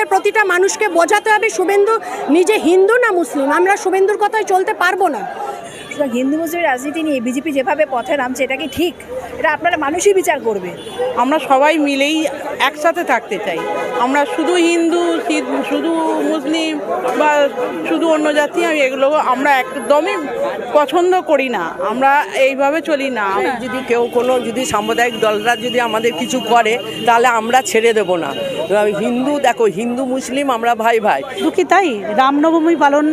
আমাদের প্রতিটা মানুষকে বোঝাতে হবে শুভেন্দু নিজে হিন্দু না মুসলিম। আমরা শুভেন্দুর কথায় চলতে পারবো না। হিন্দু মুসলিম রাজনীতি নিয়ে বিজেপি যেভাবে পথে নামছে, এটা কি ঠিক? এটা আপনারা মানুষই বিচার করবে। আমরা সবাই মিলেই একসাথে থাকতে চাই। আমরা শুধু হিন্দু, শুধু মুসলিম বা শুধু অন্য জাতি, এগুলো আমরা একদমই পছন্দ করি না। আমরা এইভাবে চলি না। যদি কেউ কোনো যদি সাম্প্রদায়িক দলরা যদি আমাদের কিছু করে তাহলে আমরা ছেড়ে দেব না। হিন্দু দেখো, হিন্দু মুসলিম আমরা ভাই ভাই। দুঃখী তাই রামনবমী পালন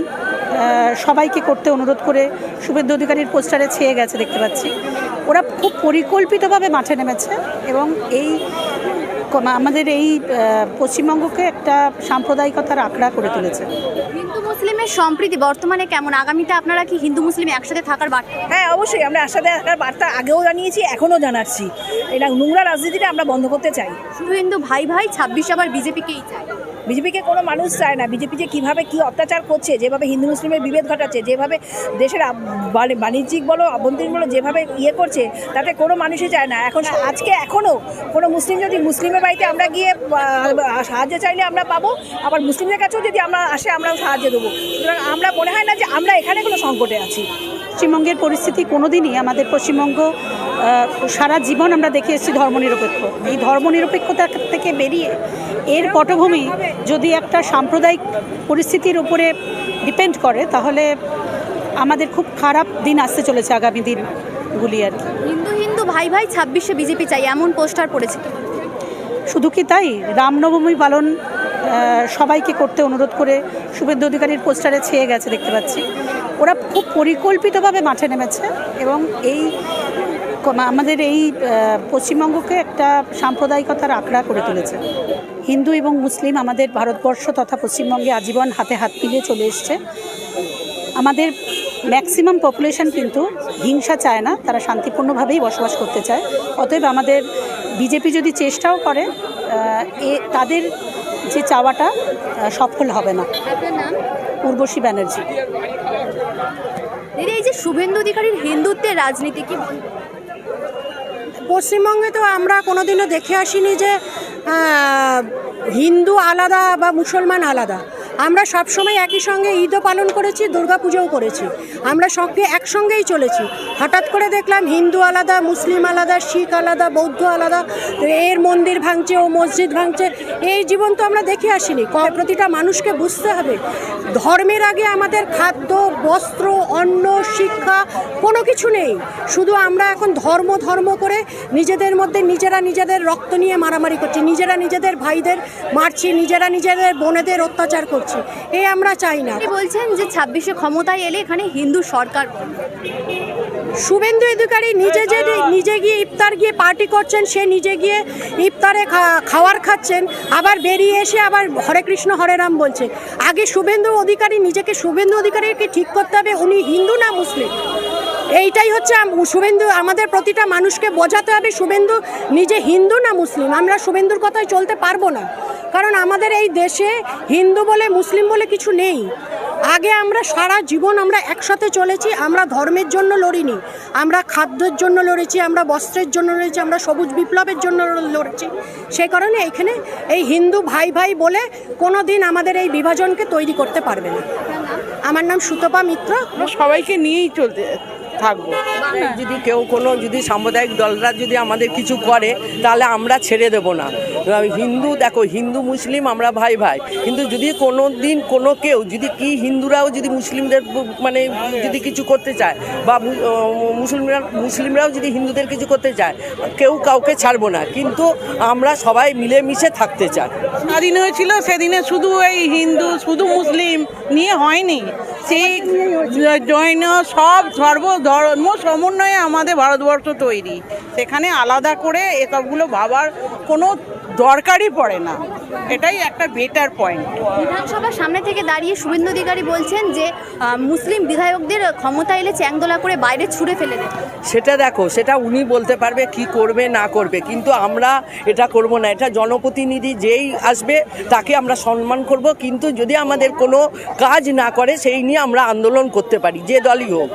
সবাইকে করতে অনুরোধ করে শুভেন্দু অধিকারীর পোস্টারে ছেয়ে গেছে দেখতে পাচ্ছি। ওরা খুব পরিকল্পিতভাবে মাঠে নেমেছে এবং আমাদের এই পশ্চিমবঙ্গকে একটা সাম্প্রদায়িকতার আঁকড়া করে তুলেছে। হিন্দু মুসলিমের সম্প্রীতি বর্তমানে কেমন? আগামীতে আপনারা কি হিন্দু মুসলিম একসাথে থাকার বার্তা? হ্যাঁ, অবশ্যই আমরা একসাথে থাকার বার্তা আগেও জানিয়েছি, এখনও জানাচ্ছি। এটা নোংরা রাজনীতিটা আমরা বন্ধ করতে চাই। শুধু হিন্দু ভাই ভাই, 26 আবার বিজেপিকেই চাই। বিজেপিকে কোনো মানুষ চায় না। বিজেপি যে কীভাবে কী অত্যাচার করছে, যেভাবে হিন্দু মুসলিমের বিভেদ ঘটাচ্ছে, যেভাবে দেশের বাণিজ্যিক বলো আভ্যন্তরীণ বলো যেভাবে করছে, তাতে কোনো মানুষই চায় না। এখনও কোনো মুসলিম যদি মুসলিমের বাড়িতে আমরা গিয়ে সাহায্য চাইলে আমরা পাবো, আবার মুসলিমদের কাছেও যদি আমরা আমরাও সাহায্য দেবো। সুতরাং আমরা মনে হয় না যে আমরা এখানে কোনো সংকটে আছি। পশ্চিমবঙ্গের পরিস্থিতি কোনোদিনই আমাদের পশ্চিমবঙ্গ সারা জীবন আমরা দেখে এসেছি ধর্মনিরপেক্ষ। এই ধর্মনিরপেক্ষতা থেকে বেরিয়ে এর পটভূমি যদি একটা সাম্প্রদায়িক পরিস্থিতির উপরে ডিপেন্ড করে, তাহলে আমাদের খুব খারাপ দিন আসতে চলেছে আগামী দিনগুলি আর কি। হিন্দু হিন্দু ভাই ভাই, 26 বিজেপি চাই, এমন পোস্টার পড়েছে। শুধু কি তাই রামনবমী পালন সবাইকে করতে অনুরোধ করে শুভেন্দু অধিকারীর পোস্টারে ছেয়ে গেছে দেখতে পাচ্ছি। ওরা খুব পরিকল্পিতভাবে মাঠে নেমেছে এবং আমাদের এই পশ্চিমবঙ্গকে একটা সাম্প্রদায়িকতার আঁকড়া করে তুলেছে। হিন্দু এবং মুসলিম আমাদের ভারতবর্ষ তথা পশ্চিমবঙ্গে আজীবন হাতে হাত মিলিয়ে চলে এসছে। আমাদের ম্যাক্সিমাম পপুলেশন কিন্তু হিংসা চায় না, তারা শান্তিপূর্ণভাবেই বসবাস করতে চায়। অতএব আমাদের বিজেপি যদি চেষ্টাও করে, তাদের যে চাওয়াটা সফল হবে না। আপনার নাম? উর্বশী ব্যানার্জি। দিদি, এই যে শুভেন্দু অধিকারীর হিন্দুত্বের রাজনীতি কি? পশ্চিমবঙ্গে তো আমরা কোনোদিনও দেখে আসিনি যে হিন্দু আলাদা বা মুসলমান আলাদা। আমরা সবসময় একই সঙ্গে ঈদও পালন করেছি, দুর্গাপুজোও করেছি। আমরা একসঙ্গেই চলেছি। হঠাৎ করে দেখলাম হিন্দু আলাদা, মুসলিম আলাদা, শিখ আলাদা, বৌদ্ধ আলাদা, এর মন্দির ভাঙছে, ও মসজিদ ভাঙছে। এই জীবন তো আমরা দেখে আসিনি। প্রতিটা মানুষকে বুঝতে হবে ধর্মের আগে আমাদের খাদ্য, বস্ত্র, অন্ন, শিক্ষা কোনো কিছু নেই। শুধু আমরা এখন ধর্ম করে নিজেদের মধ্যে নিজেদের রক্ত নিয়ে মারামারি করছি, নিজেরা নিজেদের ভাইদের মারছি, নিজেরা নিজেদের বোনেদের অত্যাচার করছি। এই আমরা চাই না। বলছেন যে 26 ক্ষমতায় এলে এখানে হিন্দু সরকার। শুভেন্দু অধিকারী নিজে গিয়ে ইফতার গিয়ে পার্টি করছেন, সে নিজে গিয়ে ইফতারে খাওয়ার খাচ্ছেন, আবার বেরিয়ে এসে আবার হরে কৃষ্ণ হরে রাম বলছে। আগে শুভেন্দু অধিকারীকে ঠিক করতে হবে উনি হিন্দু না মুসলিম। এইটাই হচ্ছে শুভেন্দু, আমাদের প্রতিটা মানুষকে বোঝাতে হবে শুভেন্দু নিজে হিন্দু না মুসলিম। আমরা শুভেন্দুর কথায় চলতে পারবো না, কারণ আমাদের এই দেশে হিন্দু বলে মুসলিম বলে কিছু নেই। আগে আমরা সারা জীবন আমরা একসাথে চলেছি। আমরা ধর্মের জন্য লড়িনি, আমরা খাদ্যের জন্য লড়েছি, আমরা বস্ত্রের জন্য লড়েছি, আমরা সবুজ বিপ্লবের জন্য লড়েছি। সেই কারণে এইখানে এই হিন্দু ভাই ভাই বলে কোনো দিন আমাদের এই বিভাজনকে তৈরি করতে পারবে না। আমার নাম সুতপা মিত্র। সবাইকে নিয়েই চলতে থাকবো। যদি কেউ কোনো যদি সাম্প্রদায়িক দলরা যদি আমাদের কিছু করে তাহলে আমরা ছেড়ে দেব না। হিন্দু দেখো, হিন্দু মুসলিম আমরা ভাই ভাই। কিন্তু যদি কোনো দিন কেউ যদি হিন্দুরাও যদি মুসলিমদের মানে যদি কিছু করতে চায় বা মুসলিমরাও যদি হিন্দুদের কিছু করতে চায়, কেউ কাউকে ছাড়বো না। কিন্তু আমরা সবাই মিলেমিশে থাকতে চাই। স্বাধীন হয়েছিল সেদিনে শুধু এই হিন্দু শুধু মুসলিম নিয়ে হয়নি, সেই জৈন সব ধর্ম সমন্বয়ে আমাদের ভারতবর্ষ তৈরি। সেখানে আলাদা করে এসবগুলো ভাবার কোনো দরকারই পড়ে না। এটাই একটা বেটার পয়েন্ট। বিধানসভার সামনে থেকে দাঁড়িয়ে শুভেন্দু অধিকারী বলছেন যে মুসলিম বিধায়কদের ক্ষমতা এলে চ্যাংদোলা করে বাইরে ছুঁড়ে ফেলে দেবে। সেটা দেখো, সেটা উনি বলতে পারবে কি করবে না করবে, কিন্তু আমরা এটা করব না। এটা জনপ্রতিনিধি যেই আসবে তাকে আমরা সম্মান করব, কিন্তু যদি আমাদের কোনো কাজ না করে সেই নিয়ে আমরা আন্দোলন করতে পারি, যে দলই হোক।